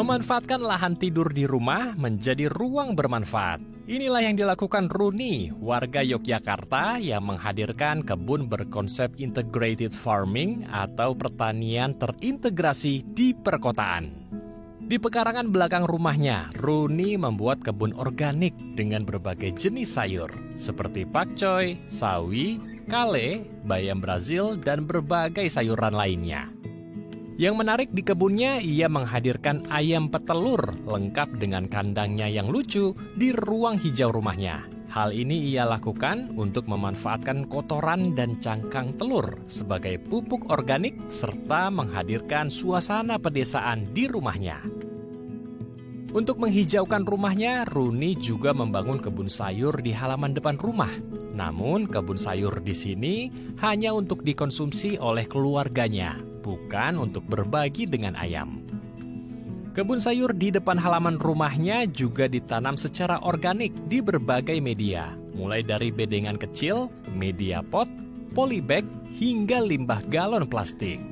Memanfaatkan lahan tidur di rumah menjadi ruang bermanfaat. Inilah yang dilakukan Runi, warga Yogyakarta yang menghadirkan kebun berkonsep integrated farming atau pertanian terintegrasi di perkotaan. Di pekarangan belakang rumahnya, Runi membuat kebun organik dengan berbagai jenis sayur seperti pakcoy, sawi, kale, bayam Brazil, dan berbagai sayuran lainnya. Yang menarik di kebunnya, ia menghadirkan ayam petelur lengkap dengan kandangnya yang lucu di ruang hijau rumahnya. Hal ini ia lakukan untuk memanfaatkan kotoran dan cangkang telur sebagai pupuk organik serta menghadirkan suasana pedesaan di rumahnya. Untuk menghijaukan rumahnya, Runi juga membangun kebun sayur di halaman depan rumah. Namun, kebun sayur di sini hanya untuk dikonsumsi oleh keluarganya, bukan untuk berbagi dengan ayam. Kebun sayur di depan halaman rumahnya juga ditanam secara organik di berbagai media, mulai dari bedengan kecil, media pot, polybag, hingga limbah galon plastik.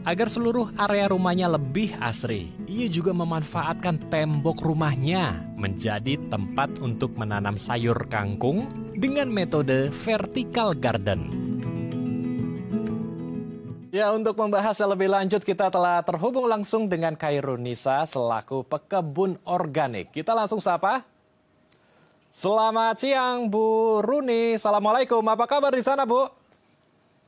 Agar seluruh area rumahnya lebih asri, ia juga memanfaatkan tembok rumahnya menjadi tempat untuk menanam sayur kangkung dengan metode vertical garden. Ya, untuk membahas lebih lanjut kita telah terhubung langsung dengan Khairunisa selaku pekebun organik. Kita langsung sapa. Selamat siang Bu Runi. Assalamualaikum. Apa kabar di sana, Bu?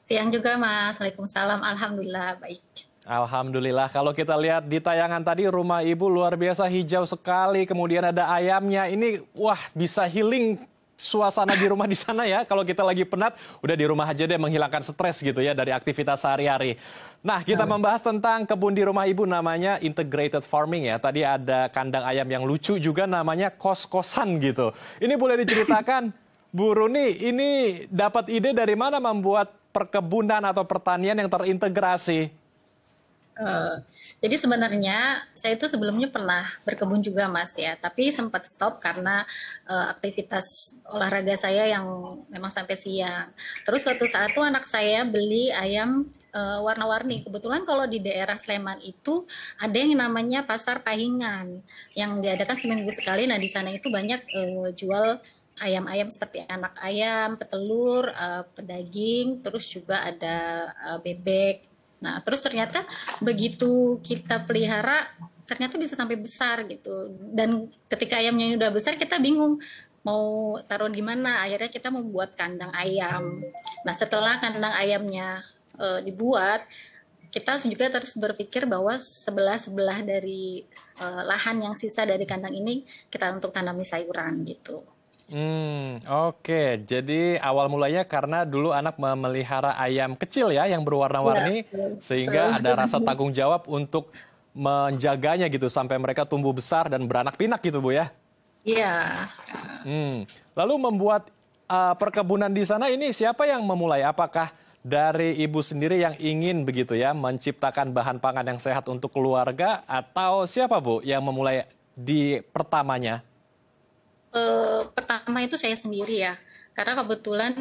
Siang juga, Mas. Waalaikumsalam. Alhamdulillah, baik. Alhamdulillah. Kalau kita lihat di tayangan tadi, rumah Ibu luar biasa hijau sekali. Kemudian ada ayamnya. Ini, wah, bisa healing suasana di rumah di sana ya. Kalau kita lagi penat, udah di rumah aja deh menghilangkan stres gitu ya dari aktivitas sehari-hari. Nah, kita membahas tentang kebun di rumah Ibu namanya integrated farming ya. Tadi ada kandang ayam yang lucu juga namanya kos-kosan gitu. Ini boleh diceritakan, Bu Runi, ini dapat ide dari mana membuat perkebunan atau pertanian yang terintegrasi? Jadi sebenarnya saya itu sebelumnya pernah berkebun juga, Mas ya, tapi sempat stop karena aktivitas olahraga saya yang memang sampai siang. Terus suatu saat tuh anak saya beli ayam warna-warni. Kebetulan kalau di daerah Sleman itu ada yang namanya Pasar Pahingan yang diadakan seminggu sekali. Nah, di sana itu banyak jual ayam-ayam seperti anak ayam, petelur, pedaging, terus juga ada bebek. Nah, terus ternyata begitu kita pelihara, ternyata bisa sampai besar gitu. Dan ketika ayamnya udah besar, kita bingung mau taruh di mana. Akhirnya kita membuat kandang ayam. Nah, setelah kandang ayamnya dibuat, kita juga terus berpikir bahwa sebelah-sebelah dari lahan yang sisa dari kandang ini kita untuk tanami sayuran gitu. Oke. Jadi awal mulanya karena dulu anak memelihara ayam kecil ya yang berwarna-warni, sehingga ada rasa tanggung jawab untuk menjaganya gitu sampai mereka tumbuh besar dan beranak pinak gitu, Bu ya? Iya. Lalu membuat perkebunan di sana ini siapa yang memulai? Apakah dari Ibu sendiri yang ingin begitu ya menciptakan bahan pangan yang sehat untuk keluarga, atau siapa, Bu, yang memulai di pertamanya? Pertama itu saya sendiri ya, karena kebetulan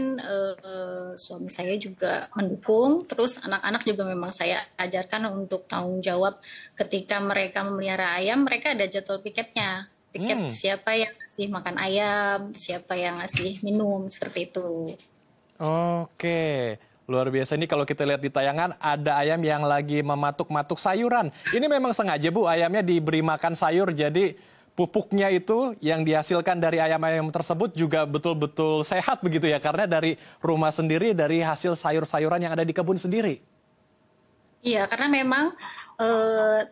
suami saya juga mendukung, terus anak-anak juga memang saya ajarkan untuk tanggung jawab ketika mereka memelihara ayam, mereka ada jadwal piketnya, piket siapa yang ngasih makan ayam, siapa yang ngasih minum, seperti itu. Oke, luar biasa. Ini kalau kita lihat di tayangan ada ayam yang lagi mematuk-matuk sayuran. Ini memang sengaja, Bu, ayamnya diberi makan sayur, jadi pupuknya itu yang dihasilkan dari ayam-ayam tersebut juga betul-betul sehat begitu ya, karena dari rumah sendiri, dari hasil sayur-sayuran yang ada di kebun sendiri. Iya, karena memang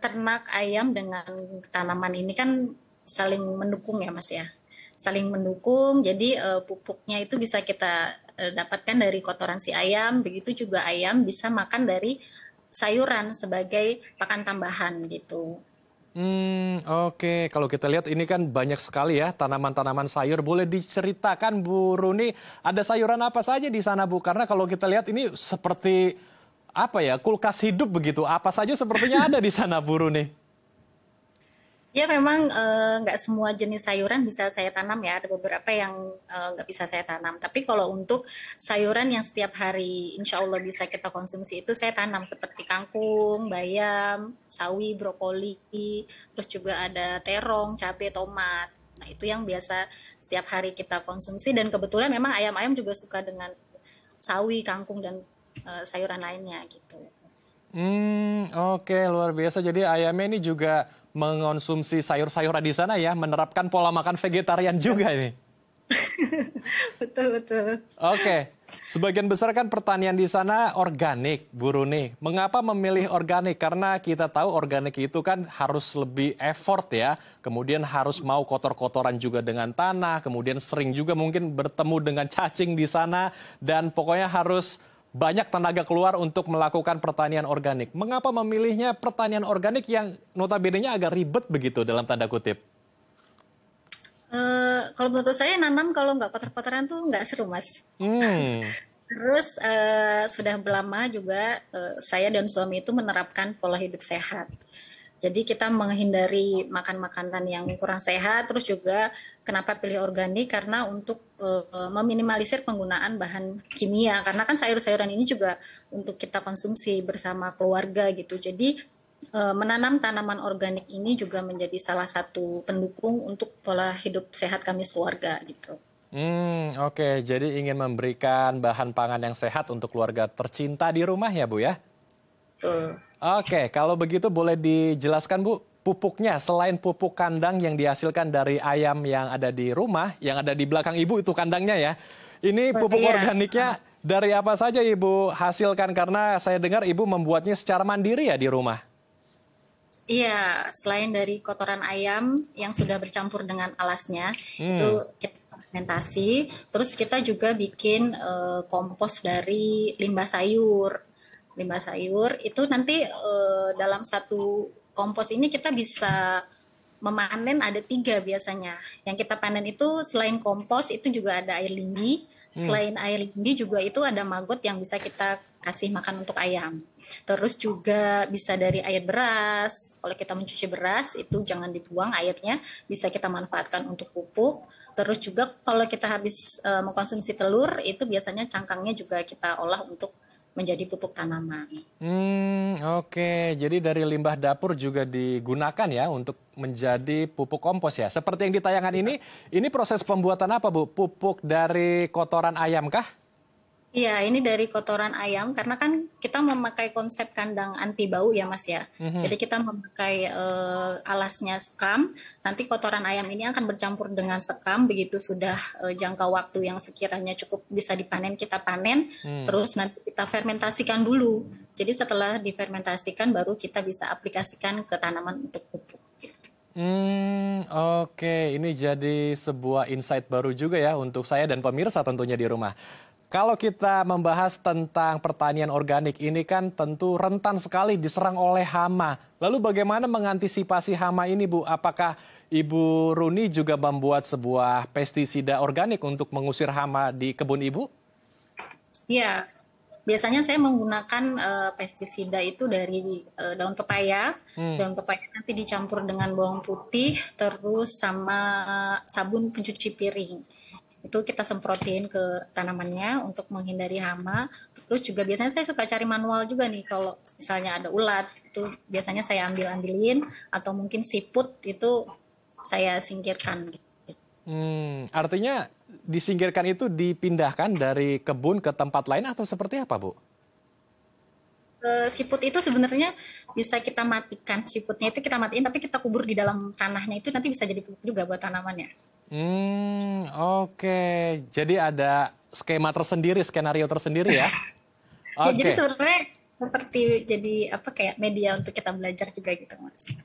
ternak ayam dengan tanaman ini kan saling mendukung ya, Mas ya. Saling mendukung, jadi pupuknya itu bisa kita dapatkan dari kotoran si ayam, begitu juga ayam bisa makan dari sayuran sebagai pakan tambahan gitu. Oke. Kalau kita lihat ini kan banyak sekali ya tanaman-tanaman sayur. Boleh diceritakan, Bu Runi, ada sayuran apa saja di sana, Bu? Karena kalau kita lihat ini seperti apa ya, kulkas hidup begitu. Apa saja sepertinya ada di sana, Bu Runi? Ya memang nggak semua jenis sayuran bisa saya tanam ya. Ada beberapa yang nggak bisa saya tanam. Tapi kalau untuk sayuran yang setiap hari insya Allah bisa kita konsumsi itu saya tanam seperti kangkung, bayam, sawi, brokoli, terus juga ada terong, cabai, tomat. Nah itu yang biasa setiap hari kita konsumsi dan kebetulan memang ayam-ayam juga suka dengan sawi, kangkung dan sayuran lainnya gitu. Oke, luar biasa. Jadi ayamnya ini juga mengonsumsi sayur-sayuran di sana ya, menerapkan pola makan vegetarian juga ini. Betul betul. Oke, sebagian besar kan pertanian di sana organik, Bu Runi. Mengapa memilih organik? Karena kita tahu organik itu kan harus lebih effort ya. Kemudian harus mau kotor-kotoran juga dengan tanah. Kemudian sering juga mungkin bertemu dengan cacing di sana. Dan pokoknya harus banyak tenaga keluar untuk melakukan pertanian organik. Mengapa memilihnya pertanian organik yang notabene-nya agak ribet begitu dalam tanda kutip? Kalau menurut saya nanam kalau nggak kotor-kotoran tuh nggak seru mas. Hmm. Terus sudah lama juga saya dan suami itu menerapkan pola hidup sehat. Jadi kita menghindari makan makanan yang kurang sehat. Terus juga kenapa pilih organik karena untuk meminimalisir penggunaan bahan kimia. Karena kan sayur-sayuran ini juga untuk kita konsumsi bersama keluarga gitu. Jadi menanam tanaman organik ini juga menjadi salah satu pendukung untuk pola hidup sehat kami sekeluarga gitu. Oke. Jadi ingin memberikan bahan pangan yang sehat untuk keluarga tercinta di rumah ya, Bu ya? Tuh. Oke, kalau begitu boleh dijelaskan Bu, pupuknya selain pupuk kandang yang dihasilkan dari ayam yang ada di rumah, yang ada di belakang Ibu itu kandangnya ya. Ini pupuk Iya. organiknya dari apa saja Ibu hasilkan? Karena saya dengar Ibu membuatnya secara mandiri ya di rumah. Iya, selain dari kotoran ayam yang sudah bercampur dengan alasnya, itu Hmm. kita fermentasi. Terus kita juga bikin kompos dari limbah sayur. Limbah sayur itu nanti dalam satu kompos ini kita bisa memanen ada tiga biasanya. Yang kita panen itu selain kompos itu juga ada air lindi. Hmm. Selain air lindi juga itu ada maggot yang bisa kita kasih makan untuk ayam. Terus juga bisa dari air beras. Kalau kita mencuci beras itu jangan dibuang airnya, bisa kita manfaatkan untuk pupuk. Terus juga kalau kita habis mengkonsumsi telur itu biasanya cangkangnya juga kita olah untuk menjadi pupuk tanaman. Oke. Jadi dari limbah dapur juga digunakan ya untuk menjadi pupuk kompos ya. Seperti yang di tayangan ini proses pembuatan apa Bu? Pupuk dari kotoran ayam kah? Iya, ini dari kotoran ayam karena kan kita memakai konsep kandang anti bau ya Mas ya. Mhm. Jadi kita memakai alasnya sekam, nanti kotoran ayam ini akan bercampur dengan sekam begitu sudah jangka waktu yang sekiranya cukup bisa dipanen kita panen, Hmm. terus nanti kita fermentasikan dulu. Jadi setelah difermentasikan baru kita bisa aplikasikan ke tanaman untuk pupuk. Oke. Ini jadi sebuah insight baru juga ya untuk saya dan pemirsa tentunya di rumah. Kalau kita membahas tentang pertanian organik ini kan tentu rentan sekali diserang oleh hama. Lalu bagaimana mengantisipasi hama ini, Bu? Apakah Ibu Runi juga membuat sebuah pestisida organik untuk mengusir hama di kebun Ibu? Iya, biasanya saya menggunakan pestisida itu dari daun pepaya. Hmm. Daun pepaya nanti dicampur dengan bawang putih, terus sama sabun pencuci piring. Itu kita semprotin ke tanamannya untuk menghindari hama. Terus juga biasanya saya suka cari manual juga nih kalau misalnya ada ulat, itu biasanya saya ambil-ambilin atau mungkin siput itu saya singkirkan gitu. Artinya disingkirkan itu dipindahkan dari kebun ke tempat lain atau seperti apa, Bu? Siput itu sebenarnya bisa kita matikan, siputnya itu kita matiin tapi kita kubur di dalam tanahnya itu nanti bisa jadi pupuk juga buat tanamannya. Oke. Jadi ada skema tersendiri, skenario tersendiri ya? Ya jadi Oke. sebenarnya seperti jadi apa kayak media untuk kita belajar juga gitu Mas.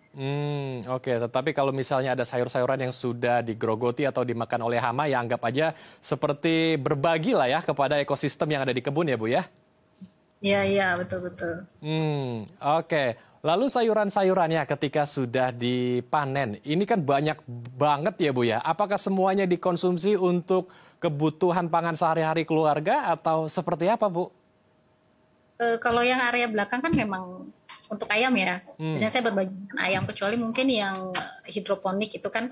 Oke. Tetapi kalau misalnya ada sayur-sayuran yang sudah digerogoti atau dimakan oleh hama, ya anggap aja seperti berbagi lah ya kepada ekosistem yang ada di kebun ya, Bu ya? Iya iya betul betul. Oke. Lalu sayuran-sayurannya ketika sudah dipanen, ini kan banyak banget ya Bu ya. Apakah semuanya dikonsumsi untuk kebutuhan pangan sehari-hari keluarga atau seperti apa Bu? Kalau yang area belakang kan memang untuk ayam ya. Hmm. Biasanya saya berbagi dengan ayam kecuali mungkin yang hidroponik itu kan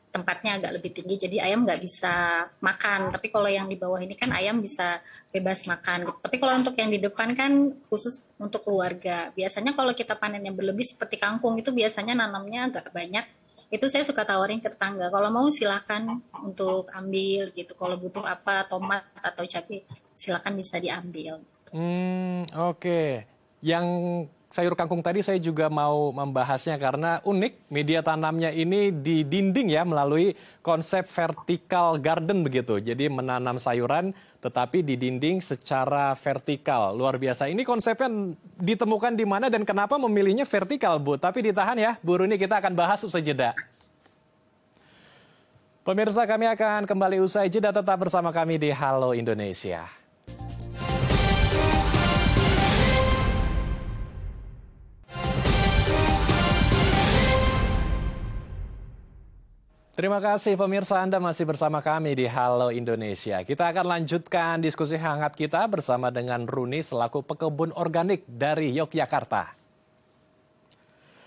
tempatnya agak lebih tinggi, jadi ayam nggak bisa makan. Tapi kalau yang di bawah ini kan ayam bisa bebas makan gitu. Tapi kalau untuk yang di depan kan khusus untuk keluarga. Biasanya kalau kita panen yang berlebih seperti kangkung itu biasanya nanamnya agak banyak. Itu saya suka tawarin ke tetangga. Kalau mau silahkan untuk ambil gitu. Kalau butuh apa tomat atau cabai silakan bisa diambil. Oke. Yang sayur kangkung tadi saya juga mau membahasnya karena unik media tanamnya ini di dinding ya melalui konsep vertical garden begitu. Jadi menanam sayuran tetapi di dinding secara vertikal. Luar biasa. Ini konsepnya ditemukan di mana dan kenapa memilihnya vertikal, Bu? Tapi ditahan ya, Bu Runi, kita akan bahas usai jeda. Pemirsa, kami akan kembali usai jeda, tetap bersama kami di Halo Indonesia. Terima kasih pemirsa, Anda masih bersama kami di Halo Indonesia. Kita akan lanjutkan diskusi hangat kita bersama dengan Runi selaku pekebun organik dari Yogyakarta.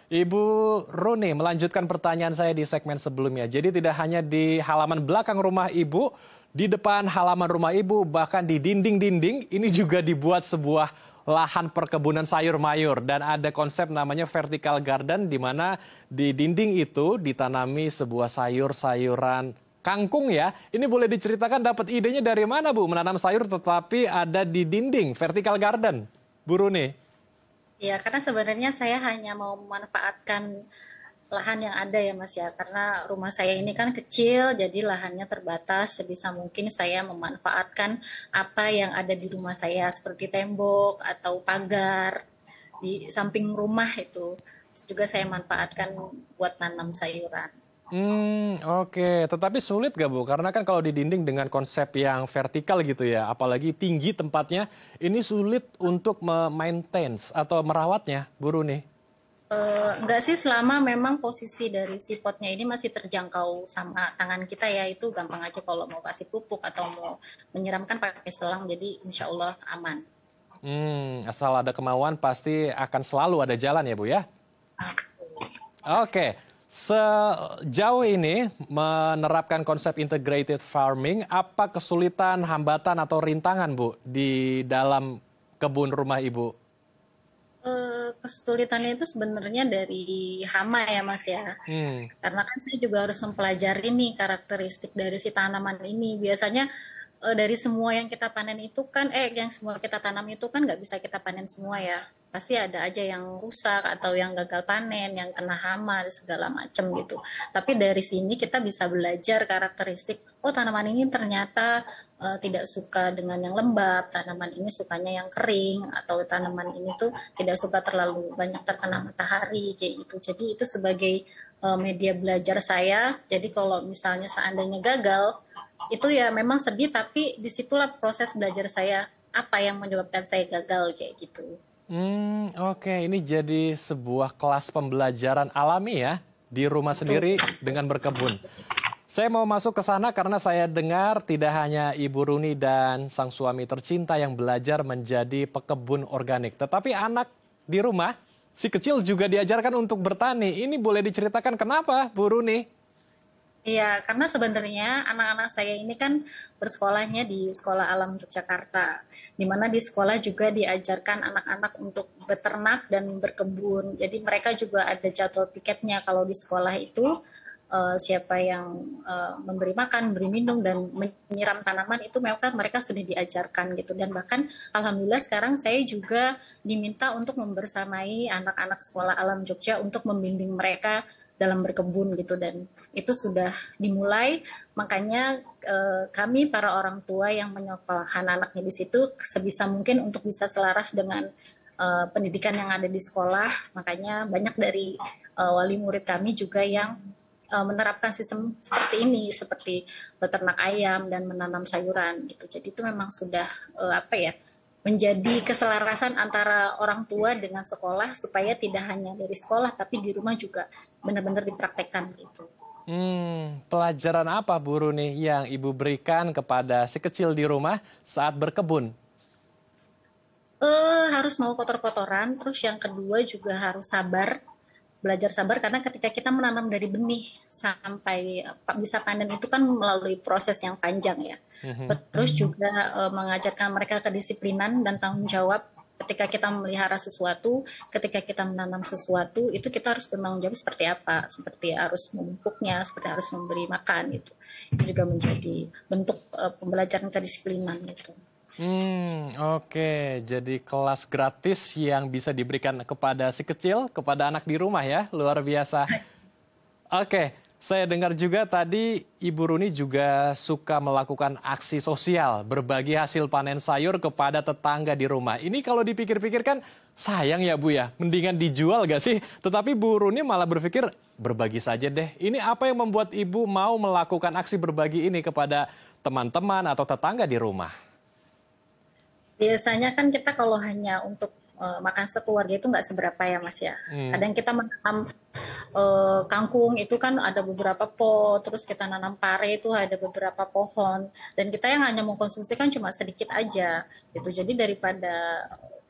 Ibu Runi, melanjutkan pertanyaan saya di segmen sebelumnya. Jadi tidak hanya di halaman belakang rumah Ibu, di depan halaman rumah Ibu, bahkan di dinding-dinding, ini juga dibuat sebuah lahan perkebunan sayur mayur. Dan ada konsep namanya vertical garden, di mana di dinding itu ditanami sebuah sayur-sayuran kangkung ya. Ini boleh diceritakan dapat idenya dari mana, Bu? Menanam sayur tetapi ada di dinding, vertical garden, Bu Runi. Ya, karena sebenarnya saya hanya mau memanfaatkan lahan yang ada ya Mas ya, karena rumah saya ini kan kecil, jadi lahannya terbatas. Sebisa mungkin saya memanfaatkan apa yang ada di rumah saya, seperti tembok atau pagar di samping rumah itu. Juga saya manfaatkan buat nanam sayuran. Oke. Tetapi sulit gak, Bu? Karena kan kalau di dinding dengan konsep yang vertikal gitu ya, apalagi tinggi tempatnya, ini sulit untuk maintain atau merawatnya, Bu Runi. Enggak sih, selama memang posisi dari si potnya ini masih terjangkau sama tangan kita ya, itu gampang aja kalau mau kasih pupuk atau mau menyiramkan pakai selang, jadi insya Allah aman. Asal ada kemauan pasti akan selalu ada jalan ya, Bu ya? Oke. Sejauh ini menerapkan konsep integrated farming, apa kesulitan, hambatan, atau rintangan, Bu, di dalam kebun rumah Ibu? Kesulitannya itu sebenarnya dari hama ya Mas ya. Karena kan saya juga harus mempelajari nih karakteristik dari si tanaman ini. Biasanya dari semua yang kita panen itu kan, yang semua kita tanam itu kan nggak bisa kita panen semua ya. Pasti ada aja yang rusak atau yang gagal panen, yang kena hama, segala macam gitu. Tapi dari sini kita bisa belajar karakteristik, oh tanaman ini ternyata tidak suka dengan yang lembab, tanaman ini sukanya yang kering, atau tanaman ini tuh tidak suka terlalu banyak terkena matahari, kayak gitu. Jadi itu sebagai media belajar saya. Jadi kalau misalnya seandainya gagal, itu ya memang sedih, tapi disitulah proses belajar saya, apa yang menyebabkan saya gagal, kayak gitu. Oke, ini jadi sebuah kelas pembelajaran alami ya, di rumah sendiri dengan berkebun. Saya mau masuk ke sana karena saya dengar tidak hanya Ibu Runi dan sang suami tercinta yang belajar menjadi pekebun organik, tetapi anak di rumah, si kecil juga diajarkan untuk bertani. Ini boleh diceritakan kenapa, Bu Runi? Iya, karena sebenarnya anak-anak saya ini kan bersekolahnya di Sekolah Alam Yogyakarta, di mana di sekolah juga diajarkan anak-anak untuk beternak dan berkebun. Jadi mereka juga ada jadwal piketnya kalau di sekolah itu siapa yang memberi makan, beri minum dan menyiram tanaman itu mereka sudah diajarkan gitu. Dan bahkan alhamdulillah sekarang saya juga diminta untuk membersamai anak-anak Sekolah Alam Jogja untuk membimbing mereka dalam berkebun gitu, dan itu sudah dimulai. Makanya kami para orang tua yang menyekolahkan anaknya di situ sebisa mungkin untuk bisa selaras dengan pendidikan yang ada di sekolah. Makanya banyak dari wali murid kami juga yang menerapkan sistem seperti ini, seperti beternak ayam dan menanam sayuran gitu. Jadi itu memang sudah menjadi keselarasan antara orang tua dengan sekolah, supaya tidak hanya dari sekolah tapi di rumah juga benar-benar dipraktekkan gitu. Pelajaran apa, Bu Runi, yang Ibu berikan kepada si kecil di rumah saat berkebun? Harus mau kotor-kotoran, terus yang kedua juga harus sabar. belajar sabar karena ketika kita menanam dari benih sampai bisa panen itu kan melalui proses yang panjang ya. Terus juga mengajarkan mereka kedisiplinan dan tanggung jawab ketika kita memelihara sesuatu, ketika kita menanam sesuatu, itu kita harus bertanggung jawab seperti apa, seperti harus memupuknya, seperti harus memberi makan gitu. Itu juga menjadi bentuk pembelajaran kedisiplinan gitu. Oke, jadi kelas gratis yang bisa diberikan kepada si kecil, kepada anak di rumah ya, luar biasa. Oke, saya dengar juga tadi Ibu Runi juga suka melakukan aksi sosial, berbagi hasil panen sayur kepada tetangga di rumah. Ini kalau dipikir-pikir kan sayang ya Bu ya, mendingan dijual gak sih? Tetapi Bu Runi malah berpikir berbagi saja deh. Ini apa yang membuat Ibu mau melakukan aksi berbagi ini kepada teman-teman atau tetangga di rumah? Biasanya kan kita kalau hanya untuk makan sekeluarga itu nggak seberapa ya Mas ya. Kadang kita menanam kangkung itu kan ada beberapa pot, terus kita nanam pare itu ada beberapa pohon, dan kita yang hanya mengkonsumsi kan cuma sedikit aja gitu. Jadi daripada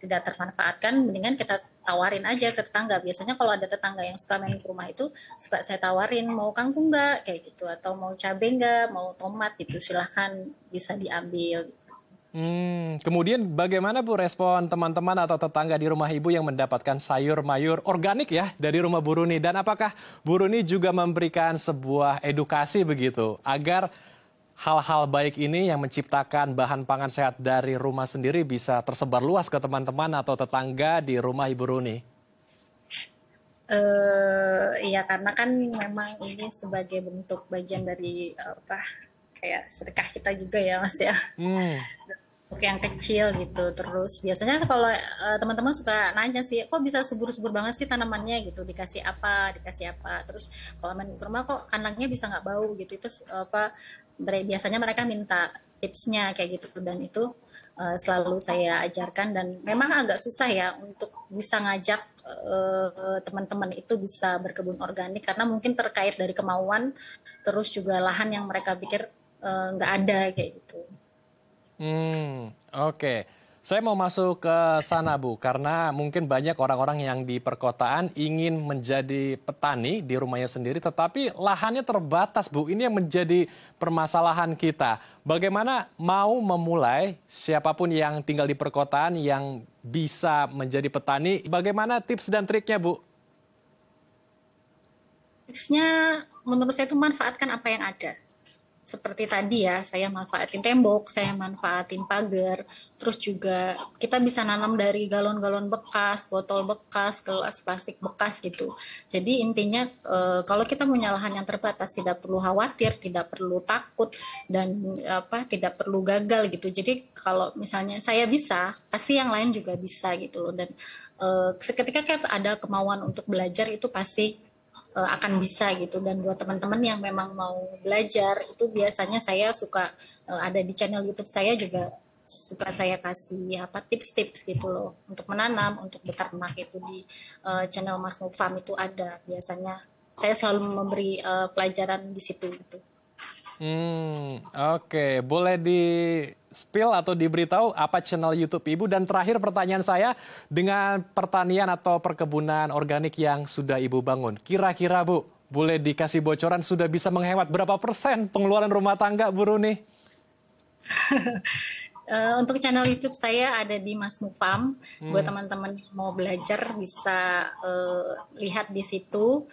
tidak termanfaatkan, mendingan kita tawarin aja ke tetangga. Biasanya kalau ada tetangga yang suka main ke rumah itu, suka saya tawarin, mau kangkung nggak kayak gitu, atau mau cabai nggak, mau tomat gitu, silahkan bisa diambil. Kemudian bagaimana Bu respon teman-teman atau tetangga di rumah Ibu yang mendapatkan sayur mayur organik ya dari rumah Bu Runi? Dan apakah Bu Runi juga memberikan sebuah edukasi begitu agar hal-hal baik ini yang menciptakan bahan pangan sehat dari rumah sendiri bisa tersebar luas ke teman-teman atau tetangga di rumah Ibu Runi? Iya, karena kan memang ini sebagai bentuk bagian dari kayak sedekah kita juga ya Mas ya. Untuk yang kecil gitu. Terus biasanya kalau teman-teman suka nanya sih, kok bisa subur-subur banget sih tanamannya gitu, dikasih apa. Terus kalau main ke rumah kok kandangnya bisa nggak bau gitu. Itu biasanya mereka minta tipsnya kayak gitu, dan itu selalu saya ajarkan. Dan memang agak susah ya untuk bisa ngajak teman-teman itu bisa berkebun organik karena mungkin terkait dari kemauan, terus juga lahan yang mereka pikir nggak ada kayak gitu. Oke. Saya mau masuk ke sana Bu, karena mungkin banyak orang-orang yang di perkotaan ingin menjadi petani di rumahnya sendiri, tetapi lahannya terbatas Bu. Ini yang menjadi permasalahan kita. Bagaimana mau memulai siapapun yang tinggal di perkotaan yang bisa menjadi petani, bagaimana tips dan triknya Bu? Tipsnya menurut saya itu manfaatkan apa yang ada. Seperti tadi ya, saya manfaatin tembok, saya manfaatin pagar, terus juga kita bisa nanam dari galon-galon bekas, botol bekas, gelas plastik bekas gitu. Jadi intinya kalau kita punya lahan yang terbatas, tidak perlu khawatir, tidak perlu takut, dan tidak perlu gagal gitu. Jadi kalau misalnya saya bisa, pasti yang lain juga bisa gitu loh. Dan seketika kita ada kemauan untuk belajar itu pasti akan bisa gitu. Dan buat teman-teman yang memang mau belajar itu biasanya saya suka ada di channel YouTube saya juga suka saya kasih tips-tips gitu loh untuk menanam, untuk beternak. Itu di channel Mas Move Farm itu ada, biasanya saya selalu memberi pelajaran di situ gitu. Oke, boleh di-spill atau diberitahu apa channel YouTube Ibu? Dan terakhir pertanyaan saya, dengan pertanian atau perkebunan organik yang sudah Ibu bangun, kira-kira Bu, boleh dikasih bocoran sudah bisa menghemat berapa persen pengeluaran rumah tangga Bu Runi? Untuk channel YouTube saya ada di Mas Move Farm. Buat teman-teman yang mau belajar bisa lihat di situ.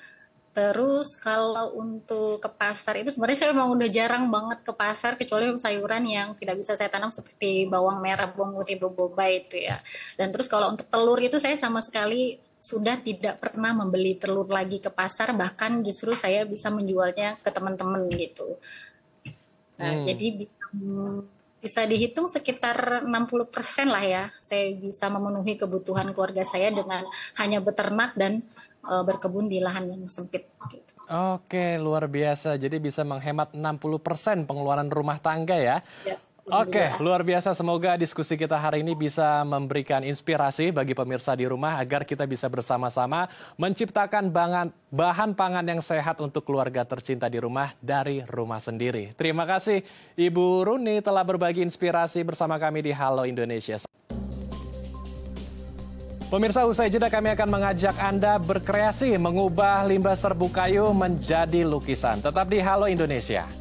Terus kalau untuk ke pasar itu sebenarnya saya memang udah jarang banget ke pasar, kecuali sayuran yang tidak bisa saya tanam seperti bawang merah, bawang putih, bombay itu ya. Dan terus kalau untuk telur itu saya sama sekali sudah tidak pernah membeli telur lagi ke pasar, bahkan justru saya bisa menjualnya ke teman-teman gitu. Nah, jadi bisa dihitung sekitar 60% lah ya, saya bisa memenuhi kebutuhan keluarga saya dengan hanya beternak dan berkebun di lahan yang sempit. Gitu. Oke, luar biasa. Jadi bisa menghemat 60% pengeluaran rumah tangga ya. Ya. Oke, luar biasa. Semoga diskusi kita hari ini bisa memberikan inspirasi bagi pemirsa di rumah agar kita bisa bersama-sama menciptakan bahan pangan yang sehat untuk keluarga tercinta di rumah dari rumah sendiri. Terima kasih Ibu Runi telah berbagi inspirasi bersama kami di Halo Indonesia. Pemirsa, usai jeda kami akan mengajak Anda berkreasi mengubah limbah serbuk kayu menjadi lukisan. Tetap di Halo Indonesia.